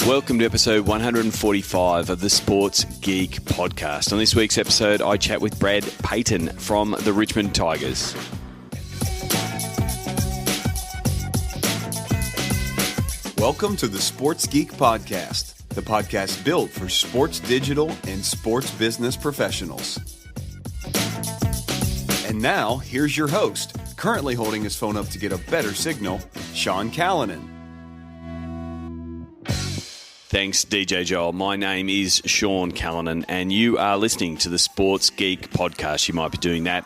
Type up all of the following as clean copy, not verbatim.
Welcome to episode 145 of the Sports Geek podcast. On this week's episode, I chat with Brad Paton from the Richmond Tigers. Welcome to the Sports Geek podcast, the podcast built for sports digital and sports business professionals. And now, here's your host, currently holding his phone up to get a better signal, Sean Callanan. Thanks, DJ Joel. My name is Sean Callanan, and you are listening to the Sports Geek podcast. You might be doing that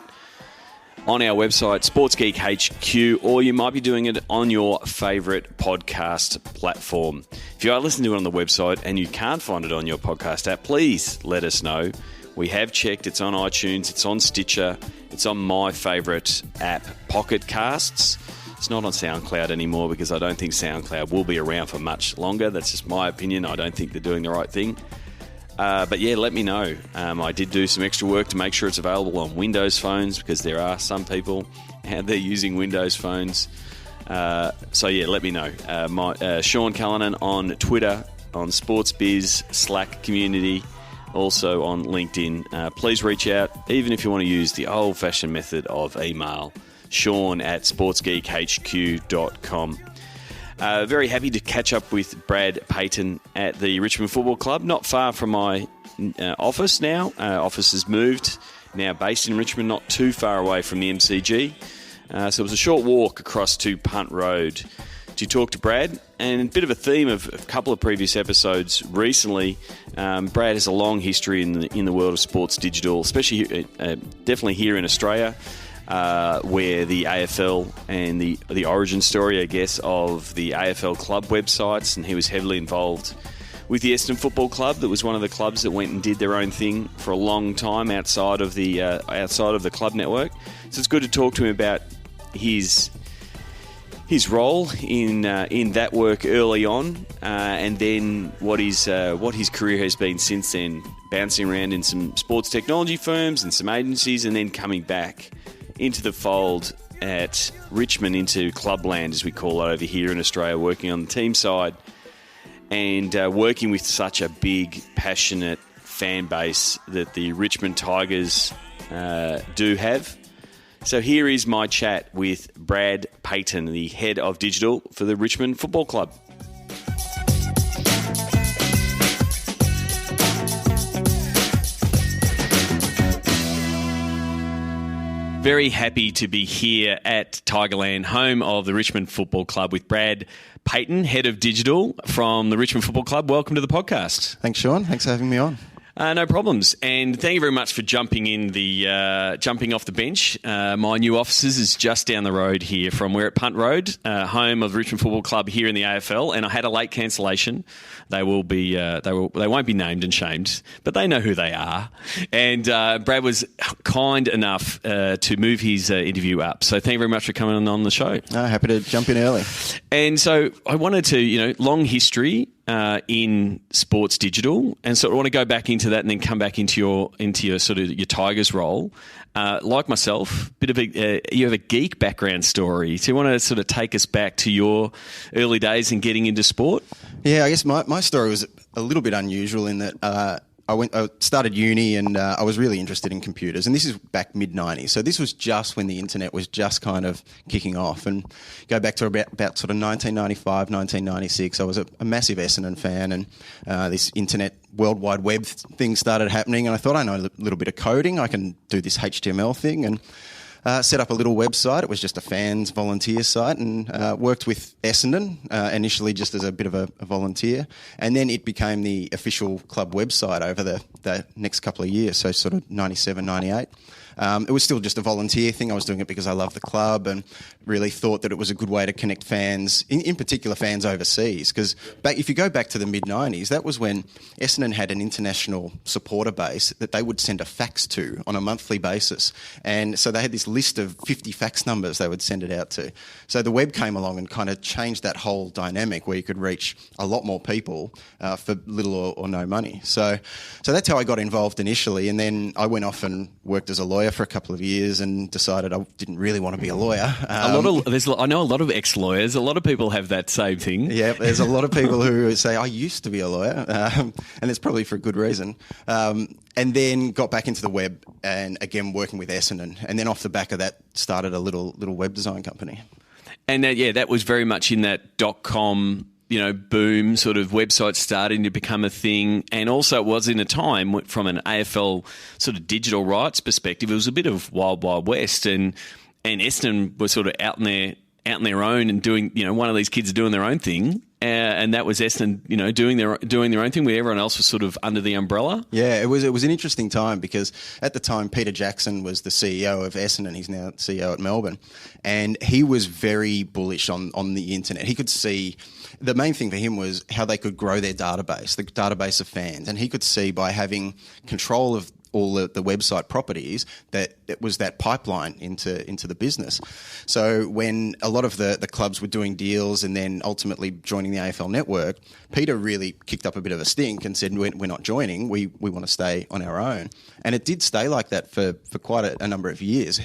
on our website, Sports Geek HQ, or you might be doing it on your favourite podcast platform. If you are listening to it on the website and you can't find it on your podcast app, please let us know. We have checked. It's on iTunes, it's on Stitcher, it's on my favourite app, Pocket Casts. It's not on SoundCloud anymore because I don't think SoundCloud will be around for much longer. That's just my opinion. I don't think they're doing the right thing. But yeah, let me know. I did do some extra work to make sure it's available on Windows phones because there are some people out there using Windows phones. So yeah, let me know. Sean Callanan on Twitter, on SportsBiz, Slack community, also on LinkedIn. Please reach out, even if you want to use the old-fashioned method of email. Sean@sportsgeekhq.com. Very happy to catch up with Brad Paton at the Richmond Football Club, not far from my office now. Office has moved, now based in Richmond, not too far away from the MCG. So it was a short walk across to Punt Road to talk to Brad. And a bit of a theme of a couple of previous episodes recently, Brad has a long history in the world of sports digital, especially definitely here in Australia. Where the AFL and the origin story, I guess, of the AFL club websites, and he was heavily involved with the Essendon Football Club. That was one of the clubs that went and did their own thing for a long time outside of the club network. So it's good to talk to him about his role in that work early on, and then what his career has been since then, bouncing around in some sports technology firms and some agencies, and then coming back into the fold at Richmond, into Clubland, as we call it over here in Australia, working on the team side and working with such a big, passionate fan base that the Richmond Tigers do have. So here is my chat with Brad Paton, the head of digital for the Richmond Football Club. Very happy to be here at Tigerland, home of the Richmond Football Club, with Brad Paton, head of digital from the Richmond Football Club. Welcome to the podcast. Thanks, Sean. Thanks for having me on. No problems. And thank you very much for jumping off the bench. My new offices is just down the road here from we're at Punt Road, home of the Richmond Football Club here in the AFL. And I had a late cancellation. They won't be named and shamed, but they know who they are. And Brad was kind enough to move his interview up. So thank you very much for coming on the show. Happy to jump in early. And so I wanted to, long history in sports digital, and sort of want to go back into that and then come back into your sort of your Tigers role. Like myself, you have a geek background story. So you want to sort of take us back to your early days in getting into sport? Yeah, I guess my story was a little bit unusual in that I started uni and I was really interested in computers, and this is back mid-90s. So this was just when the internet was just kind of kicking off, and go back to about sort of 1995, 1996. I was a massive Essendon fan, and this internet World Wide Web thing started happening, and I thought, I know a little bit of coding. I can do this HTML thing, and set up a little website. It was just a fans volunteer site, and worked with Essendon initially just as a bit of a volunteer, and then it became the official club website over the next couple of years, so sort of 97, 98. It was still just a volunteer thing. I was doing it because I love the club and really thought that it was a good way to connect fans, in particular fans overseas. Because if you go back to the mid-90s, that was when Essendon had an international supporter base that they would send a fax to on a monthly basis. And so they had this list of 50 fax numbers they would send it out to. So the web came along and kind of changed that whole dynamic where you could reach a lot more people for little or no money. So that's how I got involved initially. And then I went off and worked as a lawyer lawyer for a couple of years and decided I didn't really want to be a lawyer. I know a lot of ex-lawyers. A lot of people have that same thing. Yeah, there's a lot of people who say, I used to be a lawyer, and it's probably for a good reason. And then got back into the web and, again, working with Essendon. And then off the back of that, started a little web design company. And, that was very much in that .com boom, sort of websites starting to become a thing. And also it was in a time from an AFL sort of digital rights perspective, it was a bit of wild, wild west. And Essendon was sort of out in their own and doing, one of these kids doing their own thing. And that was Essendon, doing their own thing where everyone else was sort of under the umbrella. Yeah, it was an interesting time because at the time Peter Jackson was the CEO of Essendon. He's now CEO at Melbourne. And he was very bullish on the internet. He could see the main thing for him was how they could grow their database, the database of fans. And he could see by having control of all the website properties that it was that pipeline into the business. So when a lot of the clubs were doing deals and then ultimately joining the AFL network, Peter really kicked up a bit of a stink and said, we're not joining, we want to stay on our own. And it did stay like that for quite a number of years.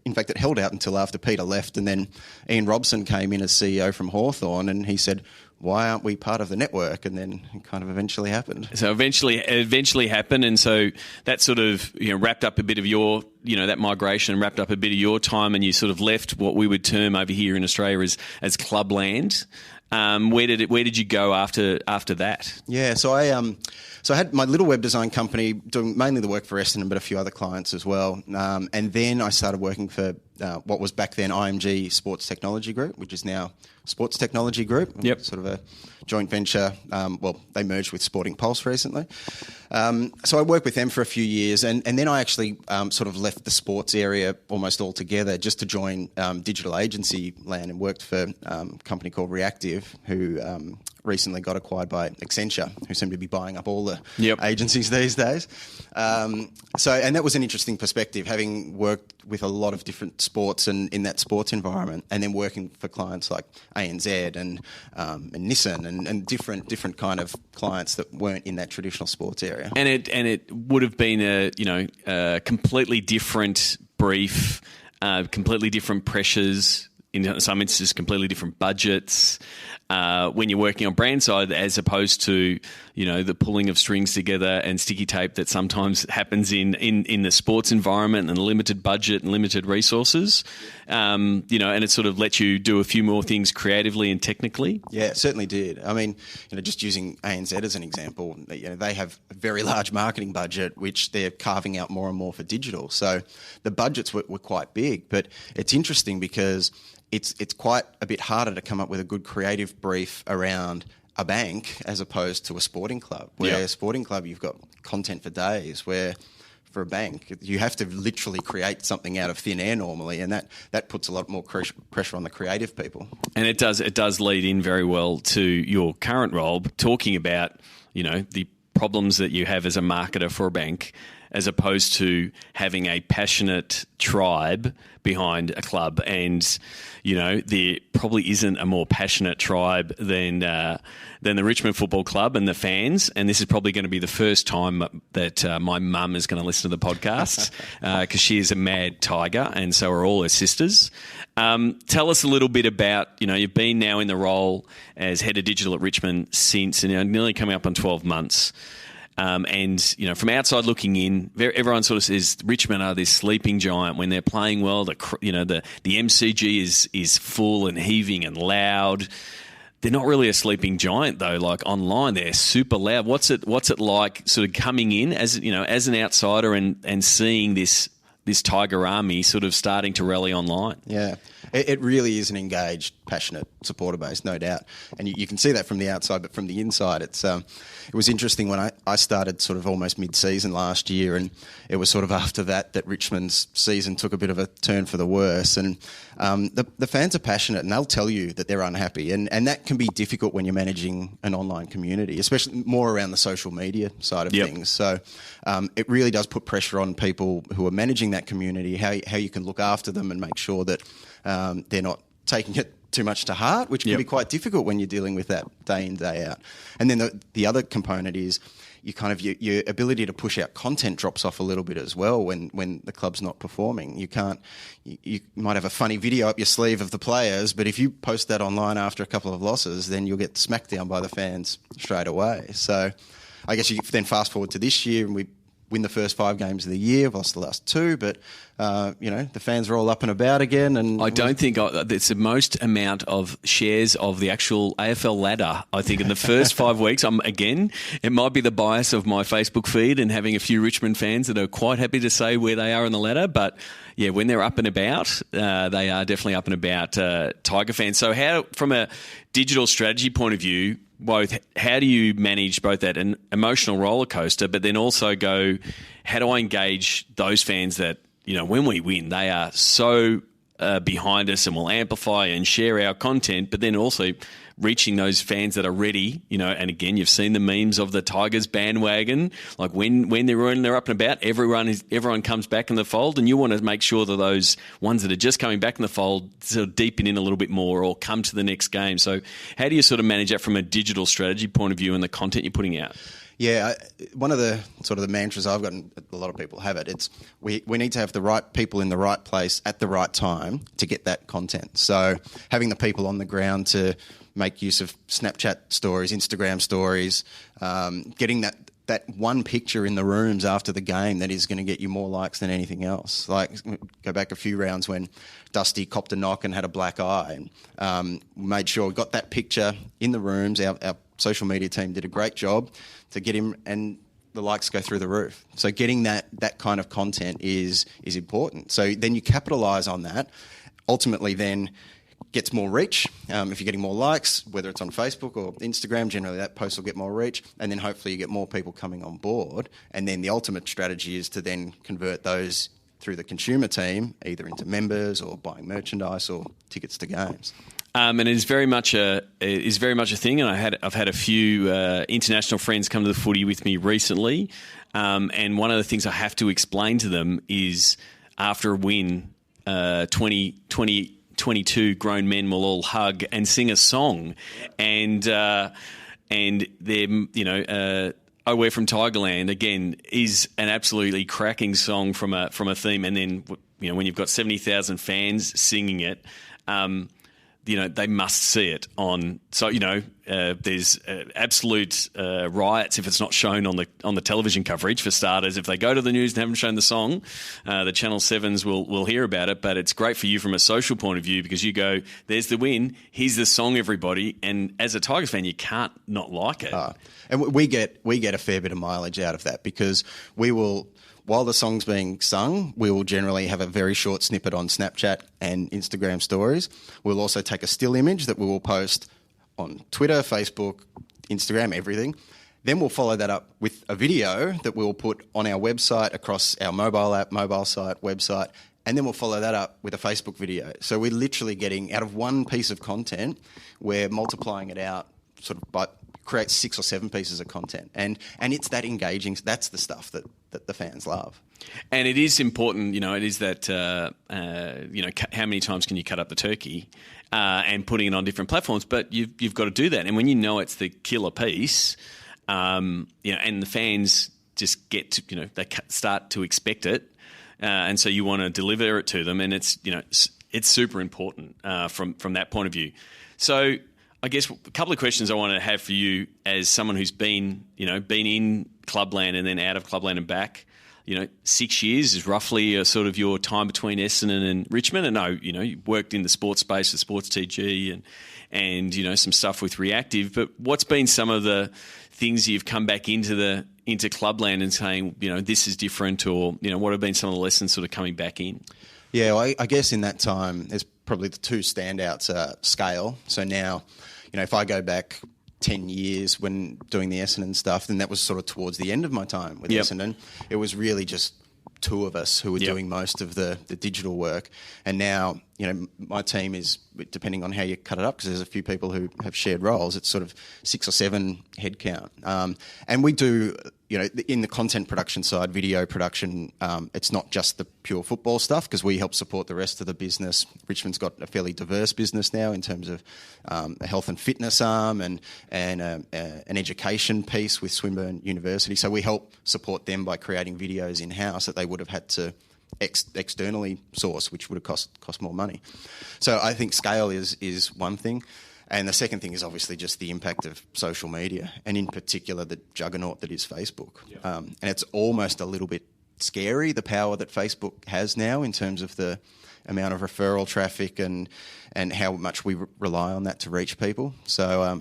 In fact, it held out until after Peter left, and then Ian Robson came in as CEO from Hawthorn, and he said, why aren't we part of the network? And then it kind of eventually happened. So eventually happened, and so that sort of wrapped up a bit of your that migration, wrapped up a bit of your time, and you sort of left what we would term over here in Australia as clubland. Where did you go after that? Yeah, so I had my little web design company doing mainly the work for Essendon, but a few other clients as well. And then I started working for what was back then IMG Sports Technology Group, which is now Sports Technology Group. Yep. Sort of a joint venture. They merged with Sporting Pulse recently. So I worked with them for a few years, and then I actually sort of left the sports area almost altogether just to join digital agency land, and worked for a company called Reactive, who recently got acquired by Accenture, who seem to be buying up all the agencies these days. And that was an interesting perspective, having worked with a lot of different sports and in that sports environment, and then working for clients like ANZ and Nissan and different kind of clients that weren't in that traditional sports area. And it would have been a completely different brief, completely different pressures. In some instances, completely different budgets when you're working on brand side, as opposed to the pulling of strings together and sticky tape that sometimes happens in the sports environment and limited budget and limited resources. And it sort of lets you do a few more things creatively and technically. Yeah, it certainly did. I mean, just using ANZ as an example, they have a very large marketing budget, which they're carving out more and more for digital. So the budgets were quite big, but it's interesting because it's quite a bit harder to come up with a good creative brief around a bank as opposed to a sporting club. Where a sporting club, you've got content for days, where for a bank, you have to literally create something out of thin air normally, and that puts a lot more pressure on the creative people. And it does lead in very well to your current role, talking about the problems that you have as a marketer for a bank, as opposed to having a passionate tribe behind a club. And, there probably isn't a more passionate tribe than the Richmond Football Club and the fans. And this is probably going to be the first time that my mum is going to listen to the podcast because she is a mad Tiger, and so are all her sisters. Tell us a little bit about, you've been now in the role as head of digital at Richmond since nearly coming up on 12 months. From outside looking in, everyone sort of says Richmond are this sleeping giant when they're playing well. The MCG is full and heaving and loud. They're not really a sleeping giant though. Like online, they're super loud. What's it like, sort of coming in as an outsider and seeing this Tiger army sort of starting to rally online? Yeah. It really is an engaged, passionate supporter base, no doubt. And you can see that from the outside, but from the inside, it was interesting when I started sort of almost mid-season last year, and it was sort of after that Richmond's season took a bit of a turn for the worse. And the fans are passionate, and they'll tell you that they're unhappy. And that can be difficult when you're managing an online community, especially more around the social media side of things. So it really does put pressure on people who are managing that community, how you can look after them and make sure that they're not taking it too much to heart, which can be quite difficult when you're dealing with that day in, day out. And then the other component is you kind of your ability to push out content drops off a little bit as well when the club's not performing. You might have a funny video up your sleeve of the players, but if you post that online after a couple of losses, then you'll get smacked down by the fans straight away. So I guess you then fast forward to this year, and we win the first 5 games of the year. We've lost the last 2, but the fans are all up and about again. And I don't think it's the most amount of shares of the actual AFL ladder. I think in the first 5 weeks, it might be the bias of my Facebook feed and having a few Richmond fans that are quite happy to say where they are in the ladder. But yeah, when they're up and about, they are definitely up and about Tiger fans. So how, from a digital strategy point of view, how do you manage both that an emotional roller coaster, but then also go, how do I engage those fans that, when we win, they are so behind us and will amplify and share our content, but then also reaching those fans that are ready, and again, you've seen the memes of the Tigers bandwagon, like when they're up and about, everyone comes back in the fold, and you want to make sure that those ones that are just coming back in the fold sort of deepen in a little bit more or come to the next game. So how do you sort of manage that from a digital strategy point of view and the content you're putting out? Yeah, one of the sort of the mantras I've got, and a lot of people have it, it's we need to have the right people in the right place at the right time to get that content. So having the people on the ground to make use of Snapchat stories, Instagram stories, getting that one picture in the rooms after the game that is going to get you more likes than anything else. Like, go back a few rounds when Dusty copped a knock and had a black eye, and made sure we got that picture in the rooms. Our social media team did a great job to get him, and the likes go through the roof. So getting that kind of content is important. So then you capitalise on that. Ultimately then gets more reach. If you're getting more likes, whether it's on Facebook or Instagram, generally that post will get more reach, and then hopefully you get more people coming on board. And then the ultimate strategy is to then convert those through the consumer team either into members or buying merchandise or tickets to games. And it is very much a thing. And I've had a few international friends come to the footy with me recently, and one of the things I have to explain to them is after a win, 22 grown men will all hug and sing a song, and they're "Oh, We're from Tigerland" again is an absolutely cracking song from a theme, and then when you've got 70,000 fans singing it. They must see it on. So there's absolute riots if it's not shown on the television coverage. For starters, if they go to the news and haven't shown the song, the Channel 7s will hear about it. But it's great for you from a social point of view because you go, "There's the win. Here's the song, everybody." And as a Tigers fan, you can't not like it. And we get a fair bit of mileage out of that because we will. While the song's being sung, we will generally have a very short snippet on Snapchat and Instagram stories. We'll also take a still image that we will post on Twitter, Facebook, Instagram, everything. Then we'll follow that up with a video that we'll put on our website, across our mobile app, mobile site, website, and then we'll follow that up with a Facebook video. So we're literally getting, out of one piece of content, we're multiplying it out sort of by create 6 or 7 pieces of content. And it's that engaging, that's the stuff that the fans love. And it is important, it is that, how many times can you cut up the turkey and putting it on different platforms, but you've got to do that. And when you know it's the killer piece, and the fans just get to, they start to expect it, and so you want to deliver it to them, and it's super important from that point of view. So I guess a couple of questions I want to have for you as someone who's been in Clubland and then out of Clubland and back. 6 years is roughly sort of your time between Essendon and Richmond. I know, you worked in the sports space with Sports TG and some stuff with Reactive. But what's been some of the things you've come back into Clubland and saying, this is different, or what have been some of the lessons sort of coming back in? Yeah, well, I guess in that time, there's probably the two standouts are scale. So now, if I go back 10 years when doing the Essendon stuff, then that was sort of towards the end of my time with Essendon. It was really just 2 of us who were doing most of the digital work. And now my team is, depending on how you cut it up, because there's a few people who have shared roles, it's sort of 6 or 7 headcount. And we do, in the content production side, video production, it's not just the pure football stuff, because we help support the rest of the business. Richmond's got a fairly diverse business now in terms of a health and fitness arm and an education piece with Swinburne University. So we help support them by creating videos in-house that they would have had to externally source, which would have cost more money. So I think scale is one thing. And the second thing is obviously just the impact of social media, and in particular the juggernaut that is Facebook. Yeah. And it's almost a little bit scary, the power that Facebook has now in terms of the amount of referral traffic and how much we rely on that to reach people. So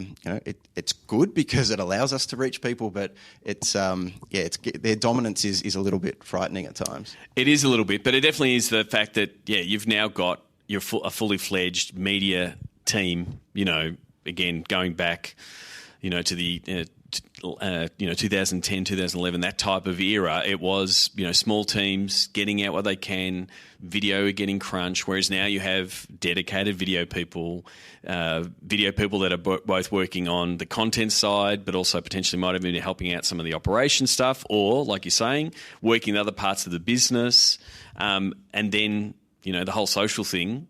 it's good because it allows us to reach people, but it's their dominance is a little bit frightening at times. It is a little bit, but it definitely is the fact that you've now got a fully fledged media team. Again, going back, to the 2010, 2011, that type of era, it was, small teams getting out what they can, video getting crunched, whereas now you have dedicated video people that are both working on the content side, but also potentially might have been helping out some of the operation stuff, or, like you're saying, working in other parts of the business. And then, the whole social thing,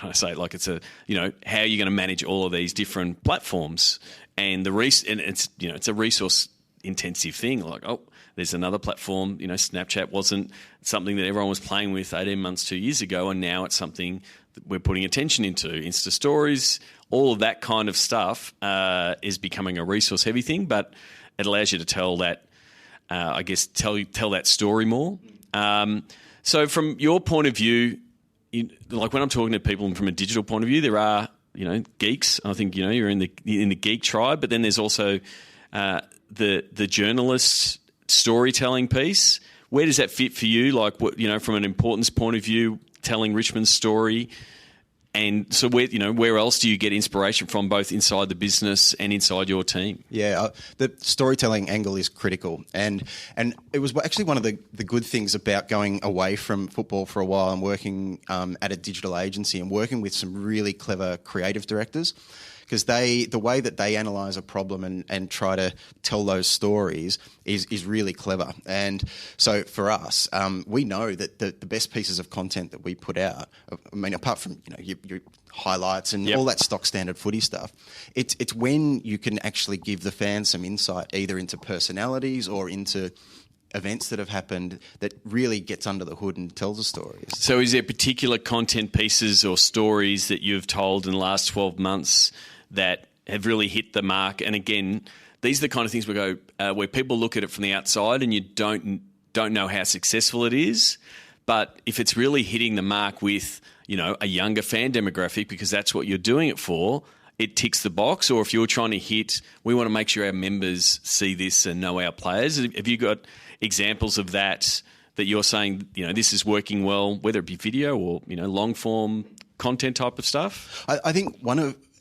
I say it like it's how are you going to manage all of these different platforms? And it's a resource intensive thing. Like, there's another platform. Snapchat wasn't something that everyone was playing with 18 months, 2 years ago, and now it's something that we're putting attention into. Insta stories, all of that kind of stuff is becoming a resource heavy thing, but it allows you to tell that, tell that story more. So from your point of view, like when I'm talking to people from a digital point of view, there are geeks. I think you're in the geek tribe, but then there's also the journalist storytelling piece. Where does that fit for you? Like, what from an importance point of view, telling Richmond's story, and so where else do you get inspiration from, both inside the business and inside your team? Yeah, the storytelling angle is critical, and it was actually one of the good things about going away from football for a while and working at a digital agency and working with some really clever creative directors, because the way that they analyse a problem and try to tell those stories is really clever. And so for us, we know that the best pieces of content that we put out, I mean, apart from your highlights and all that stock standard footy stuff, it's when you can actually give the fans some insight, either into personalities or into events that have happened, that really gets under the hood and tells the stories. So is there particular content pieces or stories that you've told in the last 12 months that have really hit the mark? And again, these are the kind of things we go where people look at it from the outside and you don't know how successful it is. But if it's really hitting the mark with a younger fan demographic, because that's what you're doing it for, it ticks the box. Or if you're trying to hit, we want to make sure our members see this and know our players. Have you got examples of that you're saying this is working well, whether it be video or long form content type of stuff? I think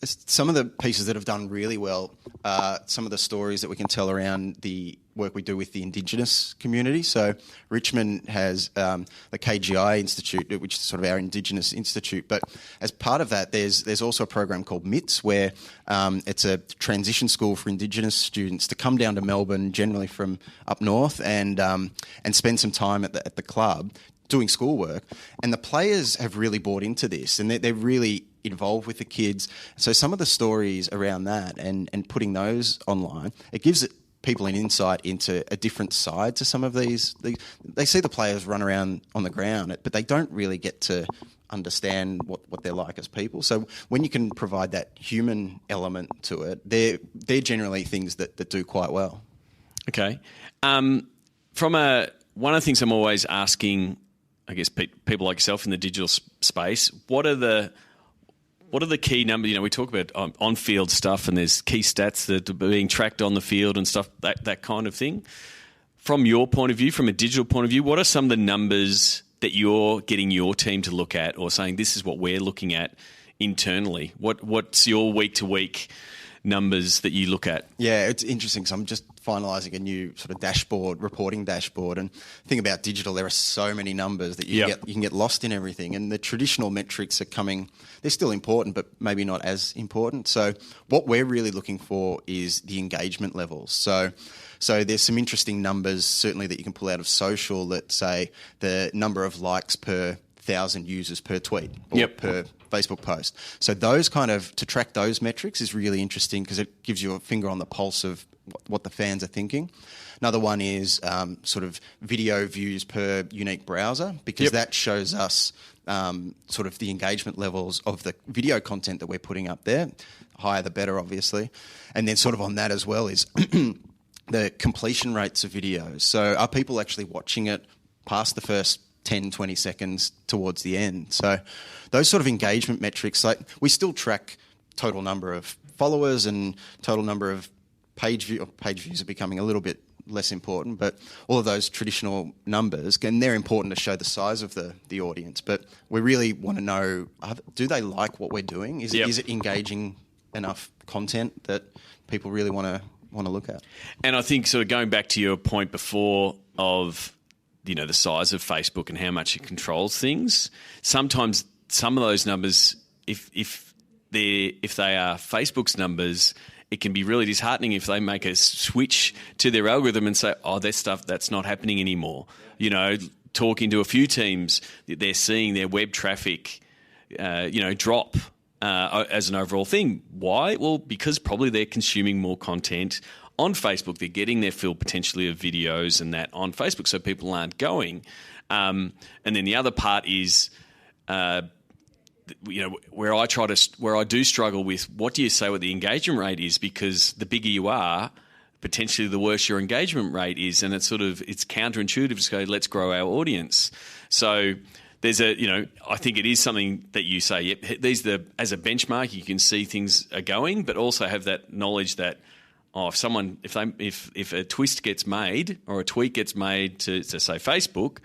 some of the pieces that have done really well are some of the stories that we can tell around the work we do with the Indigenous community. So Richmond has the KGI Institute, which is sort of our Indigenous Institute. But as part of that, there's also a program called MITS, where it's a transition school for Indigenous students to come down to Melbourne, generally from up north, and spend some time at the club doing schoolwork. And the players have really bought into this, and they're really involved with the kids. So some of the stories around that and putting those online, it gives people an insight into a different side to some of these. They see the players run around on the ground, but they don't really get to understand what they're like as people. So when you can provide that human element to it, they're generally things that do quite well. Okay. One of the things I'm always asking, I guess, people like yourself in the digital space, what are the key numbers? We talk about on-field stuff, and there's key stats that are being tracked on the field and stuff, that kind of thing. From your point of view, from a digital point of view, what are some of the numbers that you're getting your team to look at, or saying this is what we're looking at internally? What's your week-to-week numbers that you look at? Yeah, it's interesting. So I'm just finalising a new sort of reporting dashboard. And the thing about digital, there are so many numbers that you can get lost in everything. And the traditional metrics are coming, they're still important, but maybe not as important. So what we're really looking for is the engagement levels. So there's some interesting numbers, certainly, that you can pull out of social that say the number of likes per 1,000 users per tweet or per Facebook post. So those to track those metrics is really interesting because it gives you a finger on the pulse of what the fans are thinking. Another one is sort of video views per unique browser, because that shows us sort of the engagement levels of the video content that we're putting up there. Higher the better, obviously. And then sort of on that as well is the completion rates of videos. So are people actually watching it past the first 10, 20 seconds towards the end? So those sort of engagement metrics, like we still track total number of followers and total number of page views are becoming a little bit less important, but all of those traditional numbers, and they're important to show the size of the audience, but we really want to know, do they like what we're doing? Is it engaging enough content that people really want to look at? And I think sort of going back to your point before of the size of Facebook and how much it controls things. Sometimes some of those numbers, if they are Facebook's numbers, it can be really disheartening if they make a switch to their algorithm and say, "Oh, that stuff that's not happening anymore." Talking to a few teams, they're seeing their web traffic, drop as an overall thing. Why? Well, because probably they're consuming more content on Facebook. They're getting their fill potentially of videos and that on Facebook, so people aren't going. And then the other part is, where I do struggle with, what do you say what the engagement rate is? Because the bigger you are, potentially the worse your engagement rate is, and it's counterintuitive to go, let's grow our audience. So there's I think it is something that you say, as a benchmark, you can see things are going, but also have that knowledge that, if a twist gets made or a tweet gets made to say Facebook,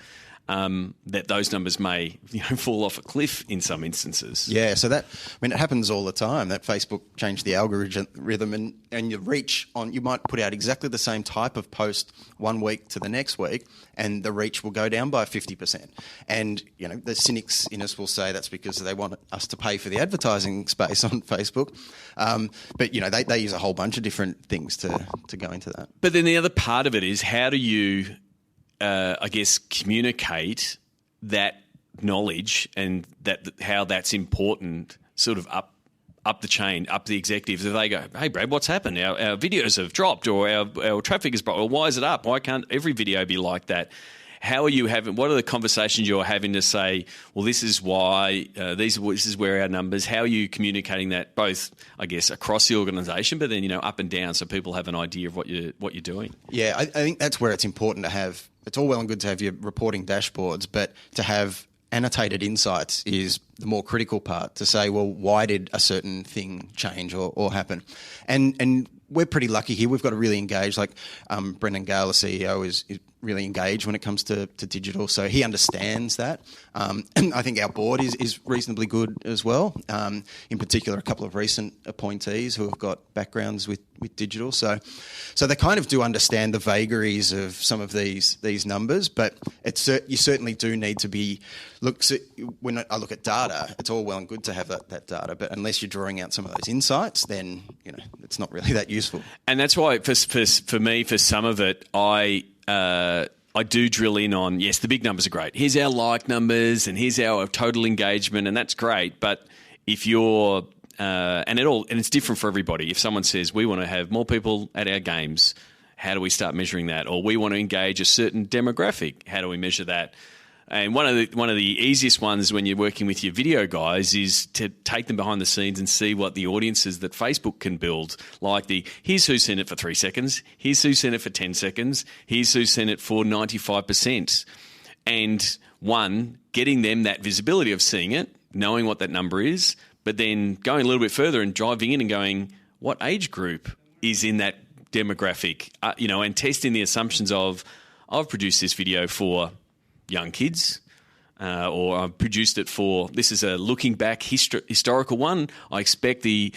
that those numbers may fall off a cliff in some instances. Yeah, so it happens all the time, that Facebook changed the algorithm and your reach you might put out exactly the same type of post one week to the next week, and the reach will go down by 50%. And, the cynics in us will say that's because they want us to pay for the advertising space on Facebook. But, they use a whole bunch of different things to go into that. But then the other part of it is, how do you communicate that knowledge and how that's important sort of up the chain, up the executives? If they go, "Hey, Brad, what's happened? Our videos have dropped, or our traffic is dropped. Well, why is it up? Why can't every video be like that?" How are you what are the conversations you're having to say, well, this is why, this is where our numbers, how are you communicating that both, across the organisation, but then, up and down, so people have an idea of what you're doing? Yeah, I think that's where it's important to have, it's all well and good to have your reporting dashboards, but to have annotated insights is the more critical part, to say, well, why did a certain thing change or happen? And we're pretty lucky here. We've got a really engaged, Brendan Gale, the CEO, is really engaged when it comes to digital, so he understands that. And I think our board is reasonably good as well. In particular, a couple of recent appointees who have got backgrounds with digital, so they kind of do understand the vagaries of some of these numbers. But you certainly do need to be when I look at data, it's all well and good to have that data, but unless you're drawing out some of those insights, then it's not really that useful. And that's why for me, for some of it, I do drill in on, yes, the big numbers are great. Here's our like numbers and here's our total engagement, and that's great. But if you're and it's different for everybody. If someone says we want to have more people at our games, how do we start measuring that? Or we want to engage a certain demographic, how do we measure that? And one of the easiest ones when you're working with your video guys is to take them behind the scenes and see what the audiences that Facebook can build. Like here's who's seen it for 3 seconds, here's who's seen it for 10 seconds, here's who's seen it for 95%. And getting them that visibility of seeing it, knowing what that number is, but then going a little bit further and driving in and going, what age group is in that demographic? And testing the assumptions of, I've produced this video for young kids, or I've produced it for. This is a looking back historical one. I expect the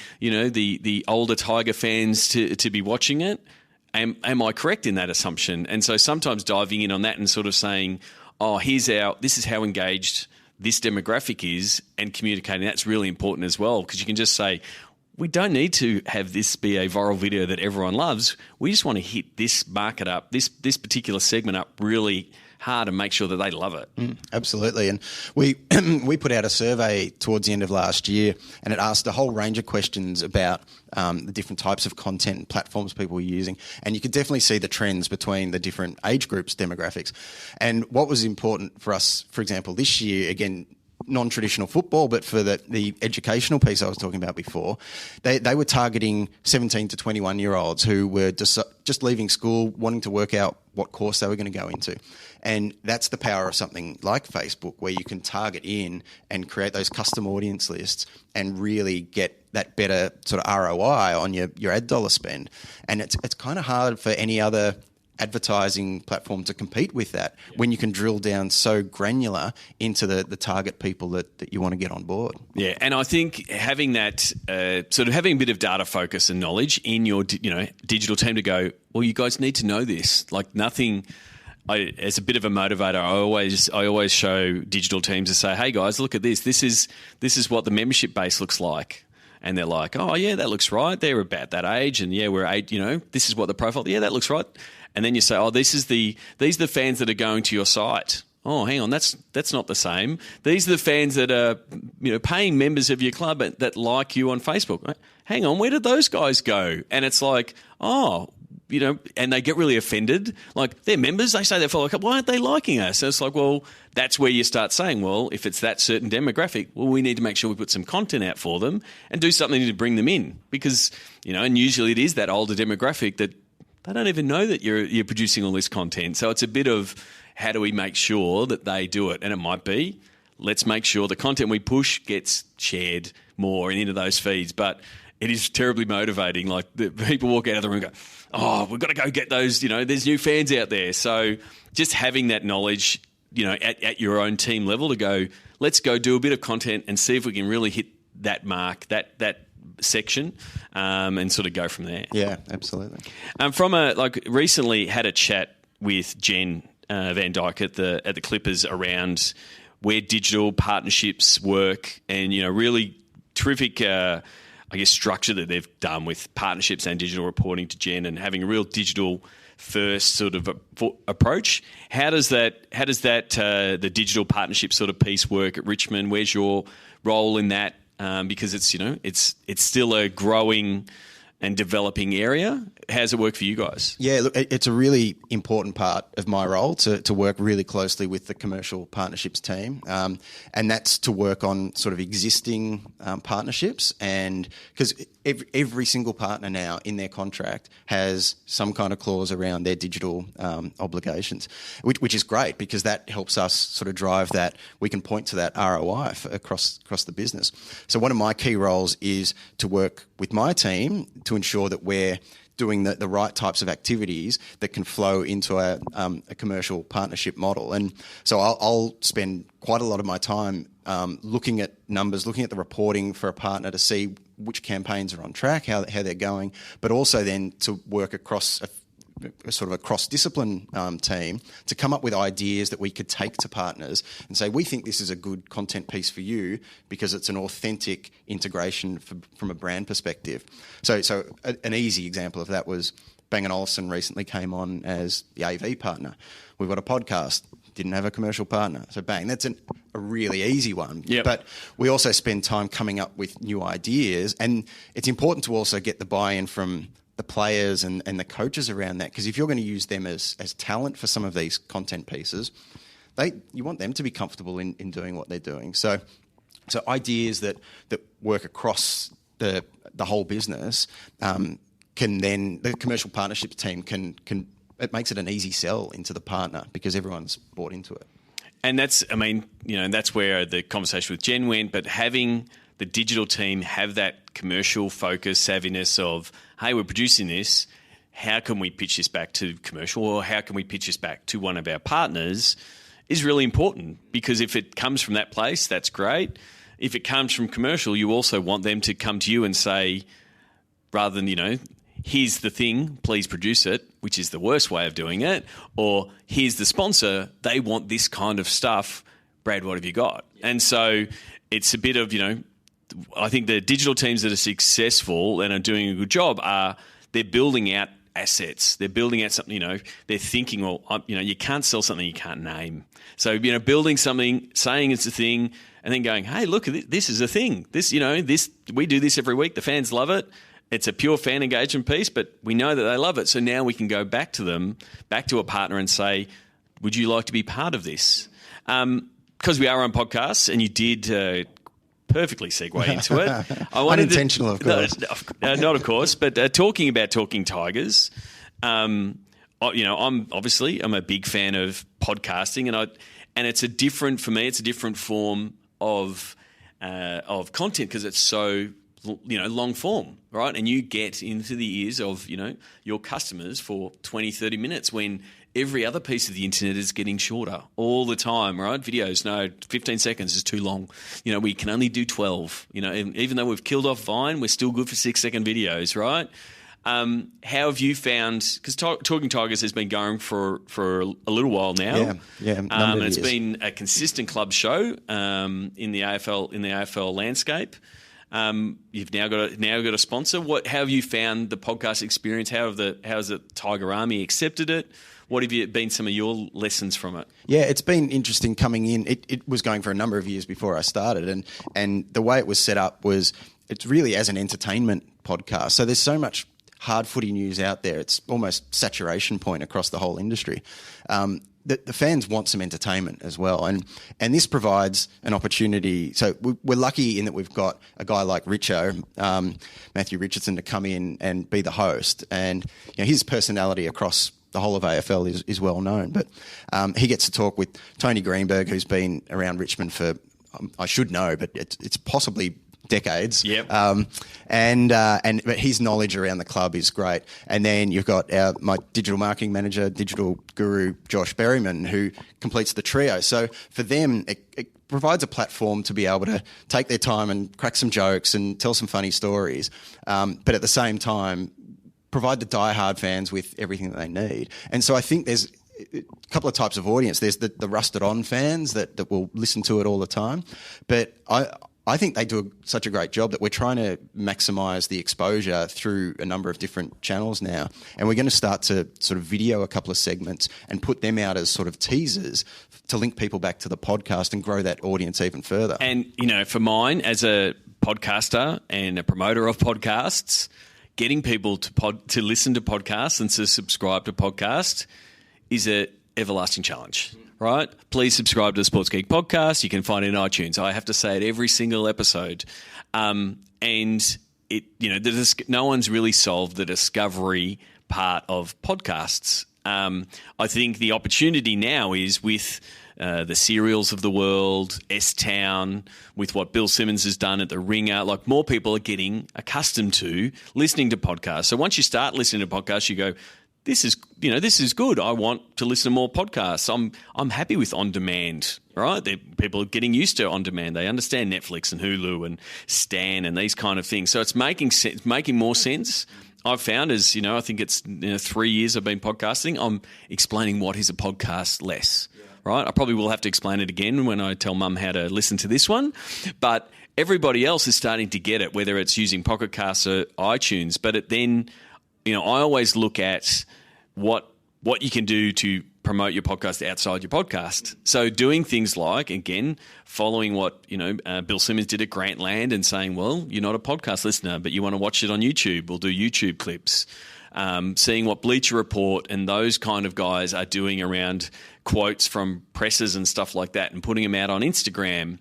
older Tiger fans to be watching it. Am I correct in that assumption? And so sometimes diving in on that and sort of saying, oh, this is how engaged this demographic is, and communicating that's really important as well, because you can just say, we don't need to have this be a viral video that everyone loves. We just want to hit this market up, this particular segment up really hard and make sure that they love it. Absolutely. And we put out a survey towards the end of last year, and it asked a whole range of questions about the different types of content and platforms people were using. And you could definitely see the trends between the different age groups, demographics. And what was important for us, for example, this year, again, non-traditional football, but for the educational piece I was talking about before, they were targeting 17 to 21-year-olds who were just leaving school, wanting to work out what course they were going to go into. And that's the power of something like Facebook, where you can target in and create those custom audience lists and really get that better sort of ROI on your ad dollar spend. And it's kind of hard for any other advertising platform to compete with that when you can drill down so granular into the target people that you want to get on board. Yeah, and I think having that sort of having a bit of data focus and knowledge in your digital team to go, well, you guys need to know this. Like nothing. As a bit of a motivator, I always show digital teams to say, hey guys, look at this. This is what the membership base looks like. And they're like, oh yeah, that looks right. They're about that age, and yeah, we're 8. This is what the profile. Yeah, that looks right. And then you say, oh, these are the fans that are going to your site. Oh, hang on, that's not the same. These are the fans that are paying members of your club that like you on Facebook. Right? Hang on, where did those guys go? And it's like, oh, and they get really offended. Like, they're members, they say they follow a club. Why aren't they liking us? And it's like, well, that's where you start saying, well, if it's that certain demographic, well, we need to make sure we put some content out for them and do something to bring them in. Because, and usually it is that older demographic that they don't even know that you're producing all this content. So it's a bit of, how do we make sure that they do it? And it might be, let's make sure the content we push gets shared more and into those feeds. But it is terribly motivating. Like, the people walk out of the room and go, oh, we've got to go get those, there's new fans out there. So just having that knowledge, at your own team level to go, let's go do a bit of content and see if we can really hit that mark, that section, and sort of go from there. Yeah, absolutely. Recently had a chat with Jen Van Dyke at the Clippers around where digital partnerships work, and really terrific structure that they've done with partnerships and digital reporting to Jen, and having a real digital first sort of approach. How does that the digital partnership sort of piece work at Richmond? Where's your role in that? Because it's still a growing and developing area. How does it work for you guys? Yeah, look, it's a really important part of my role to work really closely with the commercial partnerships team, and that's to work on sort of existing partnerships, and because every single partner now in their contract has some kind of clause around their digital obligations, which is great, because that helps us sort of drive that. We can point to that ROI across the business. So one of my key roles is to work with my team to ensure that we're doing the right types of activities that can flow into a commercial partnership model. And so I'll spend quite a lot of my time looking at numbers, looking at the reporting for a partner to see which campaigns are on track, how they're going, but also then to work across a sort of a cross-discipline team to come up with ideas that we could take to partners and say, we think this is a good content piece for you because it's an authentic integration from a brand perspective. So an easy example of that was Bang & Olufsen recently came on as the AV partner. We've got a podcast, didn't have a commercial partner. So bang, that's a really easy one. Yep. But we also spend time coming up with new ideas, and it's important to also get the buy-in from the players and the coaches around that, because if you're going to use them as talent for some of these content pieces, you want them to be comfortable in doing what they're doing. So ideas that work across the whole business can then, the commercial partnerships team can it makes it an easy sell into the partner because everyone's bought into it. And that's where the conversation with Jen went, but having the digital team have that commercial focus, savviness of, hey, we're producing this, how can we pitch this back to commercial, or how can we pitch this back to one of our partners, is really important, because if it comes from that place, that's great. If it comes from commercial, you also want them to come to you and say, rather than, here's the thing, please produce it, which is the worst way of doing it, or here's the sponsor, they want this kind of stuff, Brad, what have you got? And so it's a bit of, I think the digital teams that are successful and are doing a good job they're building out assets. They're building out something, they're thinking, you can't sell something you can't name. So, building something, saying it's a thing, and then going, hey, look, this is a thing. This, we do this every week. The fans love it. It's a pure fan engagement piece, but we know that they love it. So now we can go back to them, back to a partner and say, would you like to be part of this? Because we are on podcasts, and you did perfectly segue into it. Unintentional, of course. Not of course, but talking about Talking Tigers, I'm a big fan of podcasting, and it's a different form of content, because it's so long form, right? And you get into the ears of your customers for 20, 30 minutes, when every other piece of the internet is getting shorter all the time, right? Videos, no, 15 seconds is too long. We can only do 12. Even though we've killed off Vine, we're still good for 6-second videos, right? How have you found? Because Talking Tigers has been going for a little while now. Yeah. And it's been a consistent club show in the AFL landscape. You've now got a sponsor. How have you found the podcast experience? How has the Tiger Army accepted it? What have been some of your lessons from it? Yeah, it's been interesting coming in. It was going for a number of years before I started, and the way it was set up was it's really as an entertainment podcast. So there's so much hard footy news out there. It's almost saturation point across the whole industry. The fans want some entertainment as well, and this provides an opportunity. So we're lucky in that we've got a guy like Richo, Matthew Richardson, to come in and be the host, and his personality across the whole of AFL is well known. But he gets to talk with Tony Greenberg, who's been around Richmond for, I should know, but it's possibly decades. Yep. But his knowledge around the club is great. And then you've got my digital marketing manager, digital guru, Josh Berryman, who completes the trio. So for them, it provides a platform to be able to take their time and crack some jokes and tell some funny stories. But at the same time, provide the diehard fans with everything that they need. And so I think there's a couple of types of audience. There's the rusted on fans that will listen to it all the time. But I think they do such a great job that we're trying to maximise the exposure through a number of different channels now. And we're going to start to sort of video a couple of segments and put them out as sort of teasers to link people back to the podcast and grow that audience even further. And, for mine, as a podcaster and a promoter of podcasts, getting people to listen to podcasts and to subscribe to podcasts is an everlasting challenge. Right? Please subscribe to the Sports Geek podcast. You can find it in iTunes. I have to say it every single episode. And no one's really solved the discovery part of podcasts. I think the opportunity now is with the Serials of the world, S-Town, with what Bill Simmons has done at The Ringer. Like, more people are getting accustomed to listening to podcasts. So once you start listening to podcasts, you go, this is good. I want to listen to more podcasts. I'm happy with on demand, right? People are getting used to on demand. They understand Netflix and Hulu and Stan and these kind of things. So it's making more sense. I've found as I think it's 3 years I've been podcasting. I'm explaining what is a podcast less, right? I probably will have to explain it again when I tell Mum how to listen to this one, but everybody else is starting to get it, whether it's using Pocket Casts or iTunes. But then, I always look at what you can do to promote your podcast outside your podcast. So doing things like, again, following what Bill Simmons did at Grantland and saying, well, you're not a podcast listener, but you want to watch it on YouTube. We'll do YouTube clips. Seeing what Bleacher Report and those kind of guys are doing around quotes from presses and stuff like that, and putting them out on Instagram.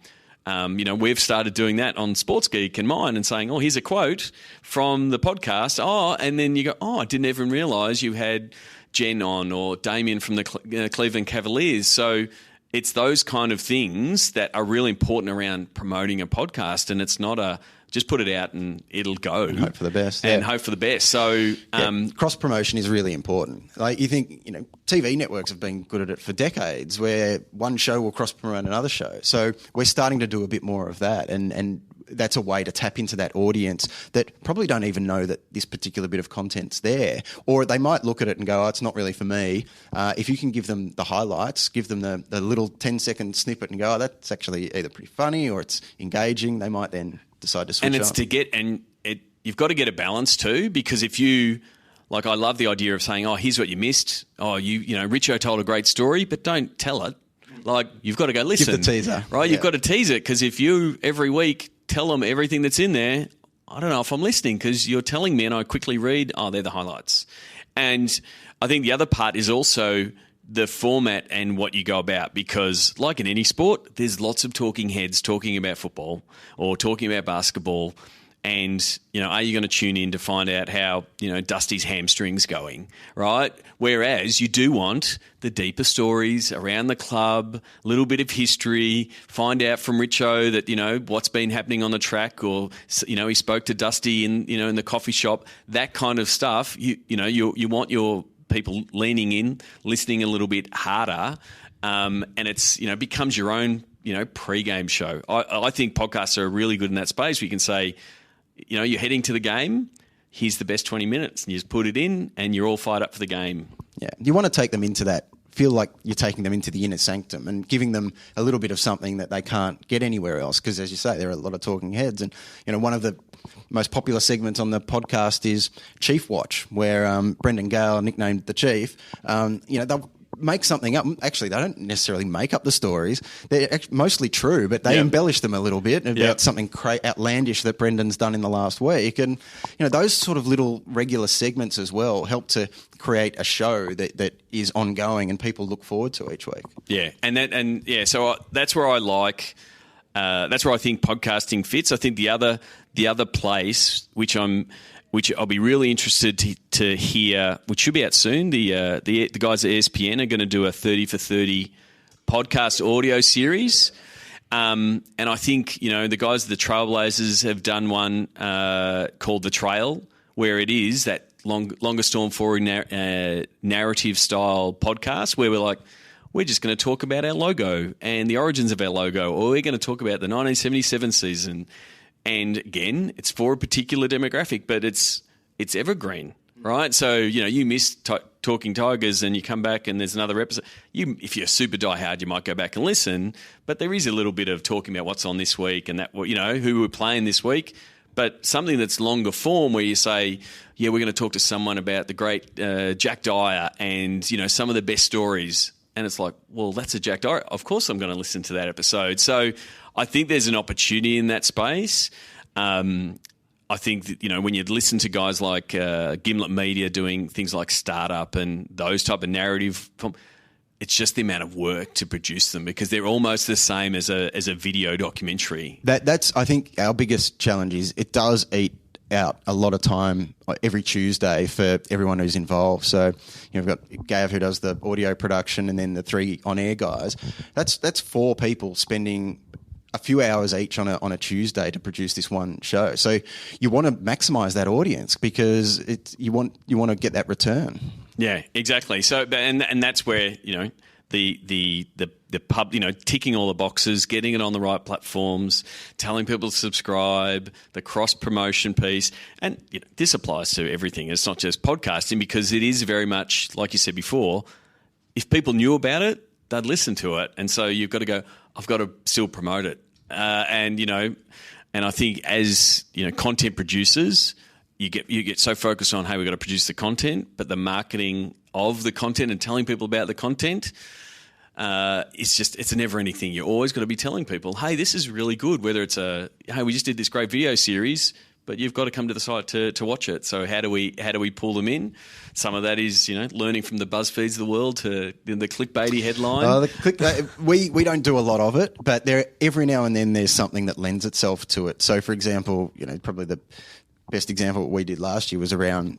We've started doing that on Sports Geek and mine, and saying, here's a quote from the podcast. And then you go, I didn't even realise you had Jen on, or Damien from the Cleveland Cavaliers. So it's those kind of things that are really important around promoting a podcast, and it's not just put it out and it'll go. And hope for the best. And yeah. hope for the best. So cross promotion is really important. Like you think, TV networks have been good at it for decades, where one show will cross promote another show. So we're starting to do a bit more of that, and that's a way to tap into that audience that probably don't even know that this particular bit of content's there, or they might look at it and go, "Oh, it's not really for me." If you can give them the highlights, give them the little 10-second snippet, and go, "Oh, that's actually either pretty funny or it's engaging," they might then decide to switch. And it's on. You've got to get a balance too, because if you. Like, I love the idea of saying, "Oh, here's what you missed. Oh, Richo told a great story," but don't tell it. Like, you've got to go listen. Give the teaser. Right? Yeah. You've got to tease it, because if you every week tell them everything that's in there, I don't know if I'm listening, because you're telling me and I quickly read, oh, they're the highlights. And I think the other part is also the format and what you go about, because like in any sport, there's lots of talking heads talking about football or talking about basketball. And, are you going to tune in to find out how, Dusty's hamstring's going, right? Whereas you do want the deeper stories around the club, a little bit of history, find out from Richo that, what's been happening on the track, or, he spoke to Dusty in the coffee shop, that kind of stuff. You want your people leaning in, listening a little bit harder, and it's, becomes your own, pre-game show. I think podcasts are really good in that space where you can say, you're heading to the game, here's the best 20 minutes. And you just put it in and you're all fired up for the game. Yeah. You want to take them into that, feel like you're taking them into the inner sanctum and giving them a little bit of something that they can't get anywhere else. Because as you say, there are a lot of talking heads. And, one of the most popular segments on the podcast is Chief Watch, where Brendan Gale, nicknamed the Chief, they'll make something up. Actually, they don't necessarily make up the stories. They're mostly true, but they embellish them a little bit about something outlandish that Brendan's done in the last week. And, those sort of little regular segments as well help to create a show that is ongoing and people look forward to each week. Yeah. So that's where I like, that's where I think podcasting fits. I think the other place, which I'll be really interested to hear, which should be out soon. The guys at ESPN are going to do a 30 for 30 podcast audio series. And I think, the guys at the Trailblazers have done one called The Trail, where it is that longer storm forward narrative style podcast where we're just going to talk about our logo and the origins of our logo, or we're going to talk about the 1977 season. And again, it's for a particular demographic, but it's evergreen, right? So, you miss Talking Tigers and you come back and there's another episode. If you're super diehard, you might go back and listen, but there is a little bit of talking about what's on this week and that, who we're playing this week. But something that's longer form where you say, we're going to talk to someone about the great Jack Dyer and, some of the best stories. And it's like, well, that's a Jack Dyer. Of course I'm going to listen to that episode. So I think there's an opportunity in that space. I think that, when you listen to guys like Gimlet Media doing things like Startup and those type of narrative, it's just the amount of work to produce them because they're almost the same as a video documentary. That's, I think, our biggest challenge is it does eat out a lot of time every Tuesday for everyone who's involved. So, we've got Gav who does the audio production and then the 3 on-air guys. That's 4 people spending a few hours each on a Tuesday to produce this one show. So you want to maximise that audience because you want to get that return. Yeah, exactly. So and that's where the pub, ticking all the boxes, getting it on the right platforms, telling people to subscribe, the cross promotion piece, and this applies to everything. It's not just podcasting because it is very much like you said before. If people knew about it, they'd listen to it, and so you've got to go. I've got to still promote it. And I think as content producers, you get so focused on, hey, we've got to produce the content, but the marketing of the content and telling people about the content, it's a never-ending thing. You're always got to be telling people, hey, this is really good. Whether it's hey, we just did this great video series, but you've got to come to the site to watch it. So how do we pull them in? Some of that is learning from the BuzzFeeds of the world to the clickbaity headline. We don't do a lot of it, but every now and then there's something that lends itself to it. So for example, probably the best example what we did last year was around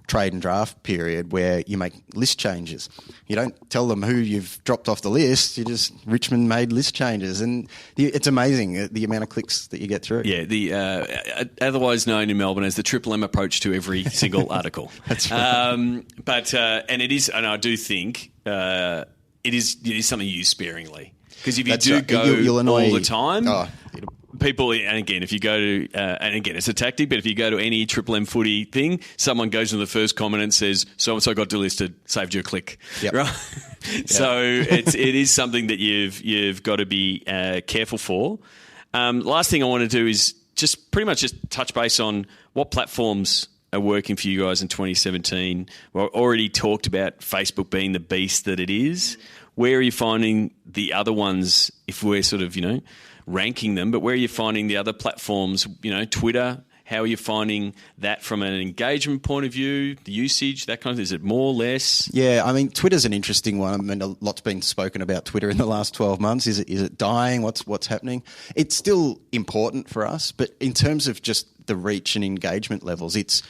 trade and draft period, where you make list changes. You don't tell them who you've dropped off the list. You just Richmond made list changes, and it's amazing the amount of clicks that you get through. Yeah, the otherwise known in Melbourne as the Triple M approach to every single article. That's right. But it is, and I do think it is something you use sparingly, because if you That's do right. go You'll annoy, all the time. It'll People, and again, if you go to, and again, it's a tactic, but if you go to any Triple M footy thing, someone goes to the first comment and says, so-and-so got delisted, saved you a click. Yep. Right? So it is something that you've got to be careful for. Last thing I want to do is just pretty much just touch base on what platforms are working for you guys in 2017. We already talked about Facebook being the beast that it is. Where are you finding the other ones, if we're sort of, ranking them, but where are you finding the other platforms, Twitter? How are you finding that from an engagement point of view, the usage, that kind of thing? Is it more, less? Yeah, I mean, Twitter's an interesting one. I mean, a lot's been spoken about Twitter in the last 12 months. Is it dying? What's happening? It's still important for us, but in terms of just the reach and engagement levels, it's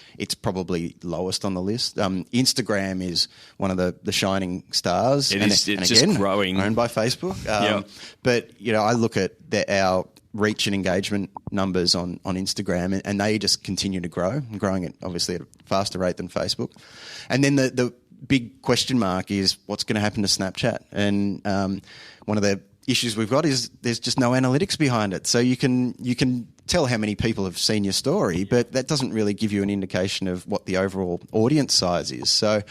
probably lowest on the list. Instagram is one of the shining stars. It's again, just growing. Owned by Facebook. But, I look at our reach and engagement numbers on Instagram, and they just continue to grow, and growing at obviously at a faster rate than Facebook. And then the big question mark is what's going to happen to Snapchat. And one of the issues we've got is there's just no analytics behind it. So you can tell how many people have seen your story, but that doesn't really give you an indication of what the overall audience size is. So,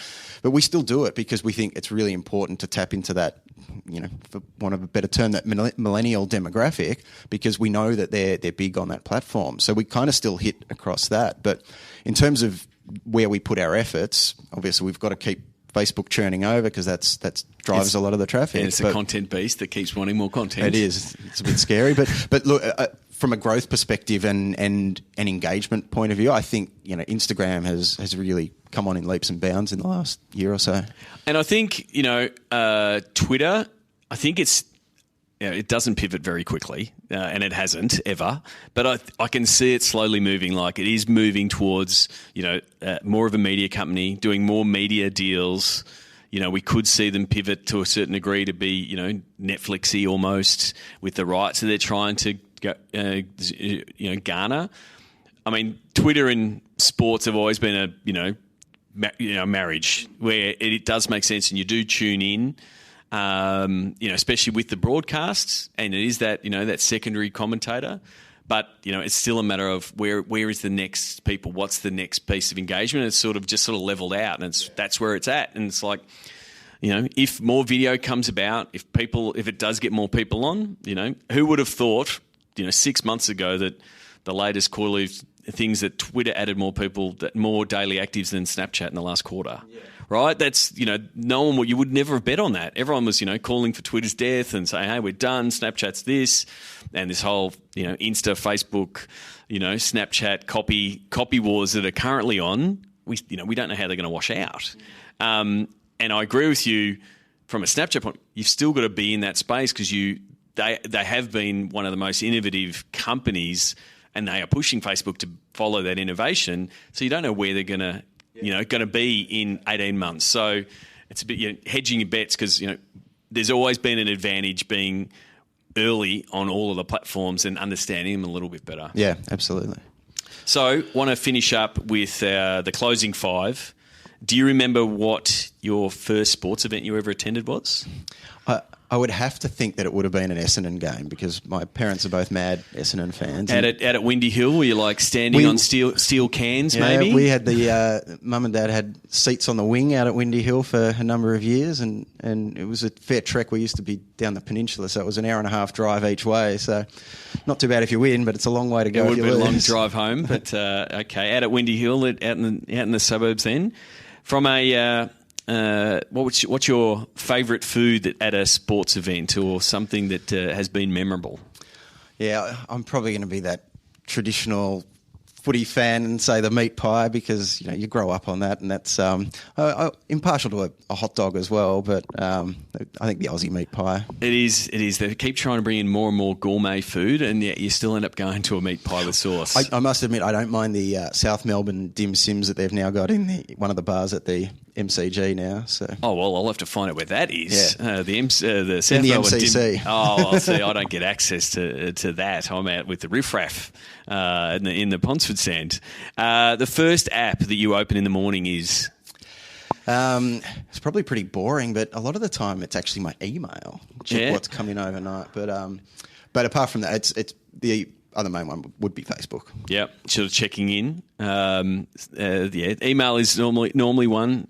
but we still do it because we think it's really important to tap into that, for want of a better term, that millennial demographic, because we know that they're big on that platform. So we kind of still hit across that. But in terms of where we put our efforts, obviously we've got to keep Facebook churning over, because that drives a lot of the traffic. And it's a content beast that keeps wanting more content. It is. It's a bit scary, but look, from a growth perspective and an engagement point of view, I think Instagram has really come on in leaps and bounds in the last year or so. And I think Twitter, I think it doesn't pivot very quickly, and it hasn't ever. But I can see it slowly moving. Like, it is moving towards more of a media company, doing more media deals. We could see them pivot to a certain degree to be Netflixy almost, with the rights that they're trying to garner. I mean, Twitter and sports have always been a marriage where it does make sense, and you do tune in. Especially with the broadcasts, and it is that that secondary commentator. But it's still a matter of where is the next people? What's the next piece of engagement? It's sort of leveled out, and that's where it's at. And it's like, if more video comes about, if it does get more people on, who would have thought 6 months ago that the latest quarterly things that Twitter added more people, more daily actives than Snapchat in the last quarter. Yeah. Right? That's, no one you would never have bet on that. Everyone was, calling for Twitter's death and saying, hey, we're done, Snapchat's this, and this whole, Insta, Facebook, Snapchat copy wars that are currently on, we don't know how they're going to wash out. And I agree with you from a Snapchat point, you've still got to be in that space, because they have been one of the most innovative companies, and they are pushing Facebook to follow that innovation. So you don't know where they're going to be in 18 months. So it's a bit hedging your bets, because there's always been an advantage being early on all of the platforms and understanding them a little bit better. Yeah, absolutely. So want to finish up with the closing five. Do you remember what your first sports event you ever attended was? I would have to think that it would have been an Essendon game, because my parents are both mad Essendon fans. Out at Windy Hill, were you like standing on steel cans, maybe? Yeah, we had the mum and dad had seats on the wing out at Windy Hill for a number of years, and it was a fair trek. We used to be down the peninsula, so it was an hour and a half drive each way. So not too bad if you win, but it's a long way to go. It would if be you a long lose. drive home, but okay. Out at Windy Hill, out in the suburbs then. From a... what's your favourite food at a sports event, or something that has been memorable? Yeah, I'm probably going to be that traditional footy fan and say the meat pie because you grow up on that, and that's I'm impartial to a hot dog as well, but I think the Aussie meat pie. It is. They keep trying to bring in more and more gourmet food, and yet you still end up going to a meat pie with sauce. I must admit, I don't mind the South Melbourne dim sims that they've now got in one of the bars at the MCG now. So. Oh well, I'll have to find out where that is. Yeah. The South in the Melbourne MCC. I'll see. I don't get access to that. I'm out with the riffraff in the Ponsford stand. The first app that you open in the morning is. It's probably pretty boring, but a lot of the time it's actually my email. Check what's coming overnight. But apart from that, it's the other main one would be Facebook. Yep, sort of checking in. Email is normally one.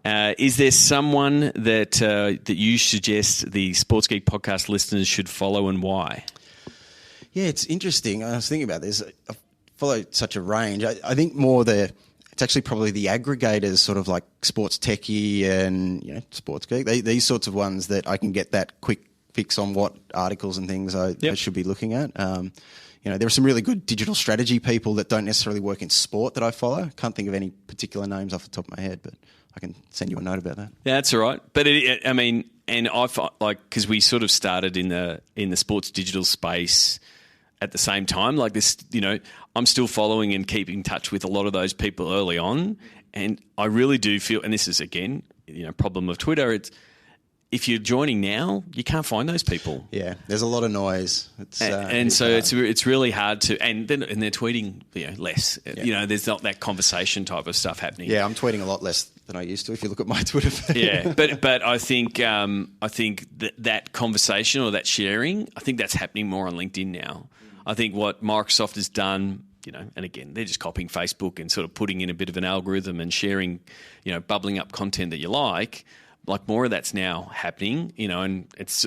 Is there someone that you suggest the Sports Geek podcast listeners should follow, and why? Yeah, it's interesting. I was thinking about this. I follow such a range. I think more it's actually probably the aggregators, sort of like Sports Techie and Sports Geek. These sorts of ones that I can get that quick fix on what articles and things I should be looking at. There are some really good digital strategy people that don't necessarily work in sport that I follow. Can't think of any particular names off the top of my head, but I can send you a note about that. Yeah, that's all right. But and I because we sort of started in the sports digital space at the same time, like this, I'm still following and keeping in touch with a lot of those people early on. And I really do feel, and this is again, problem of Twitter, it's, if you're joining now, you can't find those people. Yeah, there's a lot of noise. So it's really hard to, and they're tweeting less. Yeah. There's not that conversation type of stuff happening. Yeah, I'm tweeting a lot less than I used to. If you look at my Twitter feed. Yeah, but I think that conversation or that sharing, I think that's happening more on LinkedIn now. I think what Microsoft has done, and again, they're just copying Facebook and sort of putting in a bit of an algorithm and sharing, bubbling up content that you like more of that's now happening, and it's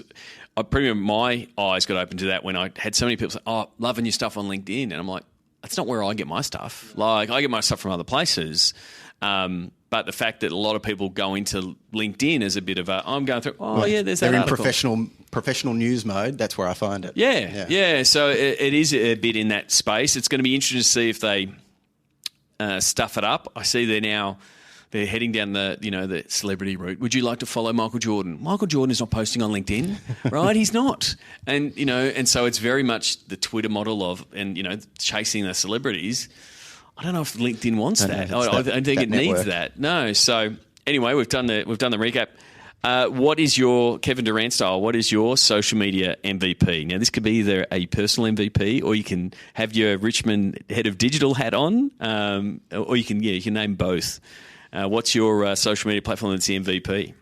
pretty much my eyes got open to that when I had so many people say, "Oh, loving your stuff on LinkedIn," and I'm like, that's not where I get my stuff. Like, I get my stuff from other places. But the fact that a lot of people go into LinkedIn as a bit of I'm going through, there's that article. They're in professional news mode. That's where I find it. Yeah. So it is a bit in that space. It's going to be interesting to see if they stuff it up. I see they're heading down the celebrity route. Would you like to follow Michael Jordan? Michael Jordan is not posting on LinkedIn, right? He's not. And, and so it's very much the Twitter model of, chasing the celebrities. I don't know if LinkedIn wants that. I don't think it needs that. No. So anyway, we've done the recap. What is your, Kevin Durant style, what is your social media MVP? Now, this could be either a personal MVP or you can have your Richmond head of digital hat on, or you can name both. What's your social media platform that's the MVP?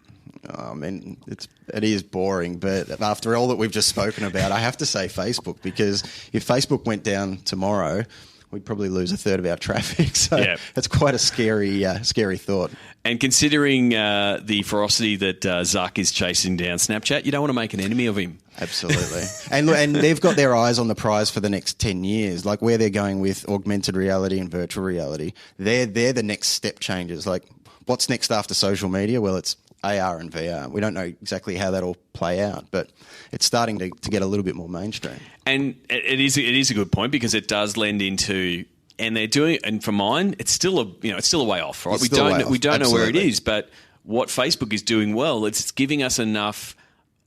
Oh, man, it is boring, but after all that we've just spoken about, I have to say Facebook, because if Facebook went down tomorrow, we'd probably lose a third of our traffic. So It's quite a scary thought. And considering the ferocity that Zuck is chasing down Snapchat, you don't want to make an enemy of him. Absolutely. and they've got their eyes on the prize for the next 10 years, like where they're going with augmented reality and virtual reality. They're the next step changes. Like, what's next after social media? Well, it's AR and VR. We don't know exactly how that'll play out, but it's starting to get a little bit more mainstream. And it is a good point, because it does lend into, and they're doing, and for mine, it's still a way off, right? We don't know where it is, but what Facebook is doing well, it's giving us enough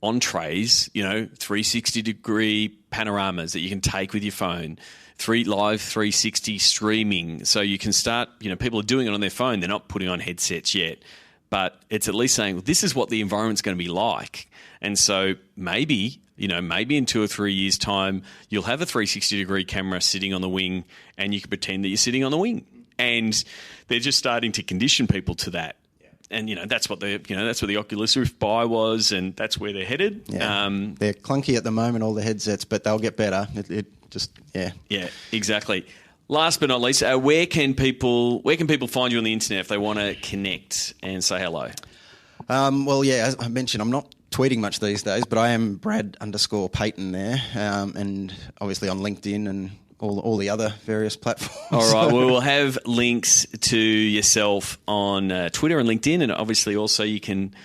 entrees, 360-degree panoramas that you can take with your phone, live 360 streaming, so you can start, people are doing it on their phone. They're not putting on headsets yet. But it's at least saying, well, this is what the environment's going to be like. And so maybe in 2 or 3 years' time, you'll have a 360-degree camera sitting on the wing and you can pretend that you're sitting on the wing. And they're just starting to condition people to that. And, that's what the Oculus Rift buy was, and that's where they're headed. Yeah. They're clunky at the moment, all the headsets, but they'll get better. Yeah, exactly. Last but not least, where can people find you on the internet if they want to connect and say hello? As I mentioned, I'm not tweeting much these days, but I am Brad_Paton there, and obviously on LinkedIn and all the other various platforms. All right, we will have links to yourself on Twitter and LinkedIn, and obviously also you can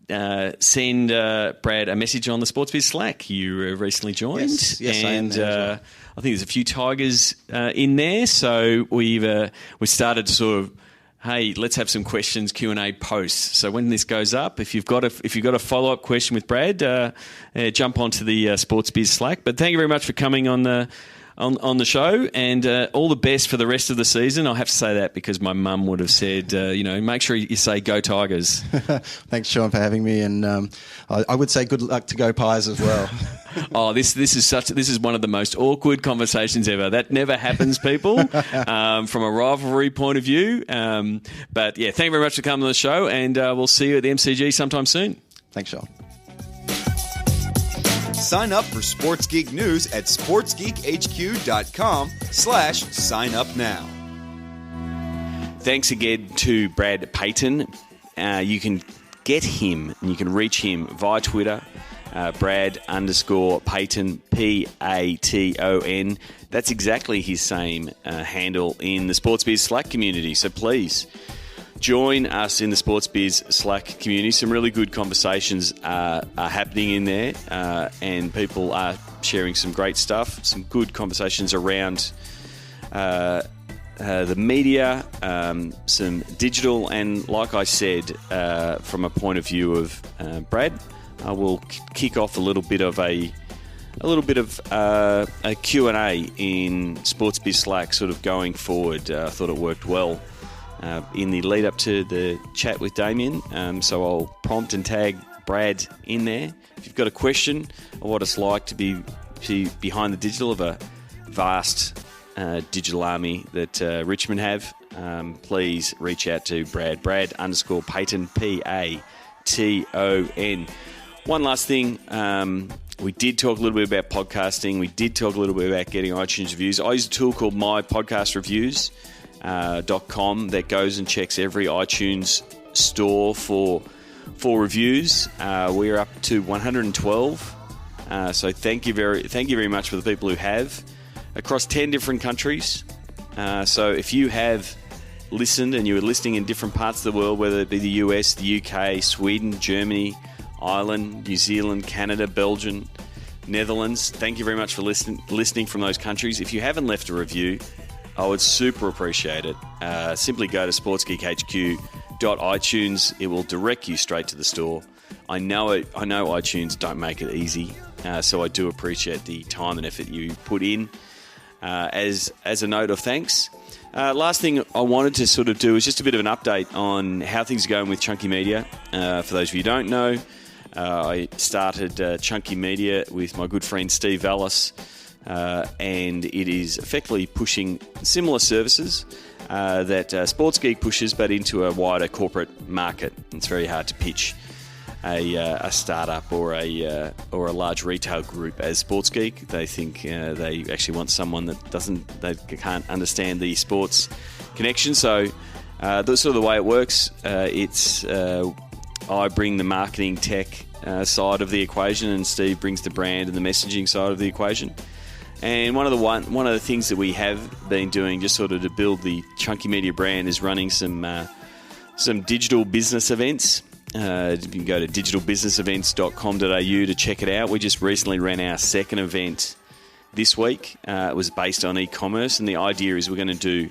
send Brad a message on the Sports Biz Slack. You recently joined. Yes, I am there as well. I think there's a few Tigers in there, so we started to sort of, hey, let's have some questions Q&A posts. So when this goes up, if you've got a follow-up question with Brad, jump onto the Sports Biz Slack. But thank you very much for coming on the show, and all the best for the rest of the season. I have to say that because my mum would have said, make sure you say "Go Tigers." Thanks, Sean, for having me, and I would say good luck to Go Pies as well. Oh, this is one of the most awkward conversations ever. That never happens, people, from a rivalry point of view. But yeah, thank you very much for coming on the show, and we'll see you at the MCG sometime soon. Thanks, Sean. Sign up for Sports Geek News at sportsgeekhq.com/sign up now. Thanks again to Brad Paton. You can get him and you can reach him via Twitter, Brad_Paton, Paton. That's exactly his same handle in the Sports Biz Slack community. So please join us in the Sports Biz Slack community. Some really good conversations are happening in there, and people are sharing some great stuff, some good conversations around the media, some digital, and like I said, from a point of view of Brad, I will kick off a little bit of a Q&A in Sports Biz Slack sort of going forward. I thought it worked well in the lead up to the chat with Damien, so I'll prompt and tag Brad in there. If you've got a question of what it's like to be behind the digital of a vast digital army that Richmond have, please reach out to Brad. Brad_Paton, Paton. One last thing, we did talk a little bit about podcasting. We did talk a little bit about getting iTunes reviews. I use a tool called mypodcastreviews.com that goes and checks every iTunes store for reviews. We're up to 112. So thank you very much for the people who have across 10 different countries. So if you have listened and you are listening in different parts of the world, whether it be the US, the UK, Sweden, Germany, Ireland, New Zealand, Canada, Belgium, Netherlands, thank you very much for listening from those countries. If you haven't left a review, I would super appreciate it. Simply go to sportsgeekhq.itunes. It will direct you straight to the store. I know iTunes don't make it easy, so I do appreciate the time and effort you put in as a note of thanks. Last thing I wanted to sort of do is just a bit of an update on how things are going with Chunky Media. For those of you who don't know, I started Chunky Media with my good friend Steve Vallis, and it is effectively pushing similar services that Sports Geek pushes, but into a wider corporate market. It's very hard to pitch a startup or a large retail group as Sports Geek. They think they actually want someone that can't understand the sports connection. So that's sort of the way it works. I bring the marketing tech side of the equation, and Steve brings the brand and the messaging side of the equation. And one of the things that we have been doing, just sort of to build the Chunky Media brand, is running some digital business events. You can go to digitalbusinessevents.com.au to check it out. We just recently ran our second event this week. It was based on e-commerce, and the idea is we're going to do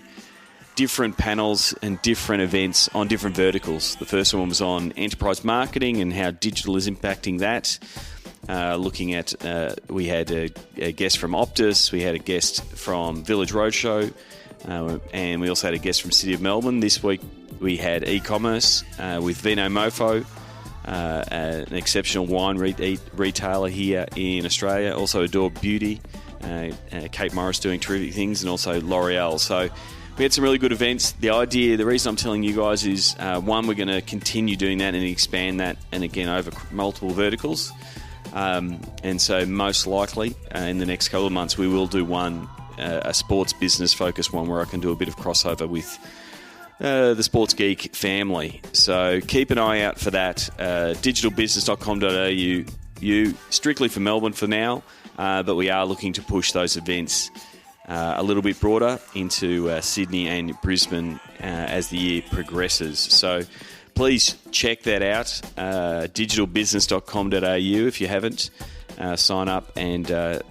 different panels and different events on different verticals. The first one was on enterprise marketing and how digital is impacting that. Looking at, we had a guest from Optus, we had a guest from Village Roadshow, and we also had a guest from City of Melbourne. This week we had e-commerce with Vino Mofo, an exceptional wine retailer here in Australia. Also Adore Beauty, Kate Morris doing terrific things, and also L'Oreal. So we had some really good events. The reason I'm telling you guys is, one, we're going to continue doing that and expand that, and again over multiple verticals. And so most likely in the next couple of months we will do one, a sports business focused one, where I can do a bit of crossover with the Sports Geek family. So keep an eye out for that. Digitalbusiness.com.au, strictly for Melbourne for now, but we are looking to push those events a little bit broader into Sydney and Brisbane as the year progresses. So please check that out, digitalbusiness.com.au if you haven't. Sign up and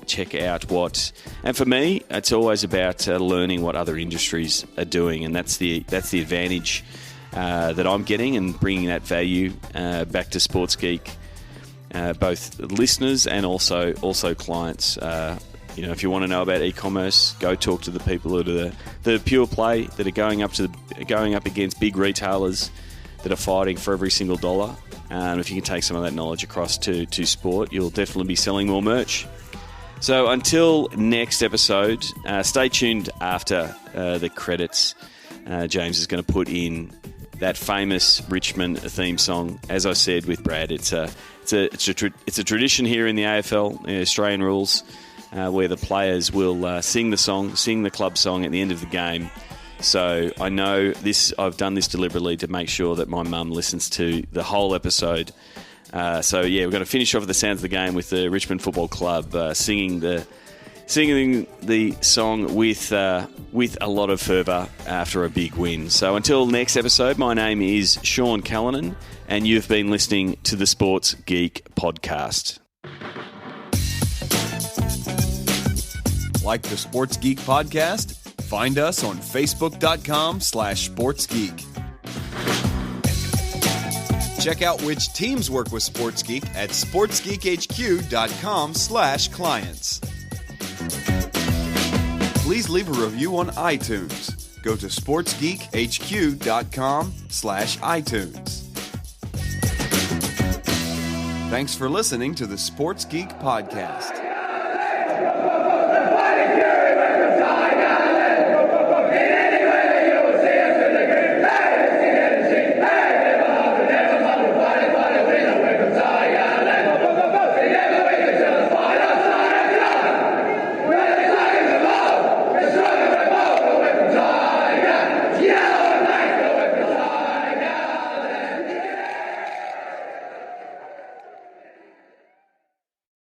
check out what. And for me, it's always about learning what other industries are doing, and that's the advantage that I'm getting, and bringing that value back to Sports Geek, both listeners and also clients. If you want to know about e-commerce, go talk to the people that are the pure play, that are going up against big retailers that are fighting for every single dollar. If you can take some of that knowledge across to sport, you'll definitely be selling more merch. So until next episode, stay tuned after the credits. James is going to put in that famous Richmond theme song. As I said with Brad, it's a tradition here in the AFL, Australian rules, where the players will sing the club song at the end of the game. So I know this. I've done this deliberately to make sure that my mum listens to the whole episode. We're going to finish off with the sounds of the game with the Richmond Football Club singing the song with a lot of fervour after a big win. So until next episode, my name is Sean Callanan, and you've been listening to the Sports Geek Podcast. Like the Sports Geek Podcast? Find us on Facebook.com/SportsGeek. Check out which teams work with Sports Geek at SportsGeekHQ.com/clients. Please leave a review on iTunes. Go to SportsGeekHQ.com/iTunes. Thanks for listening to the Sports Geek Podcast.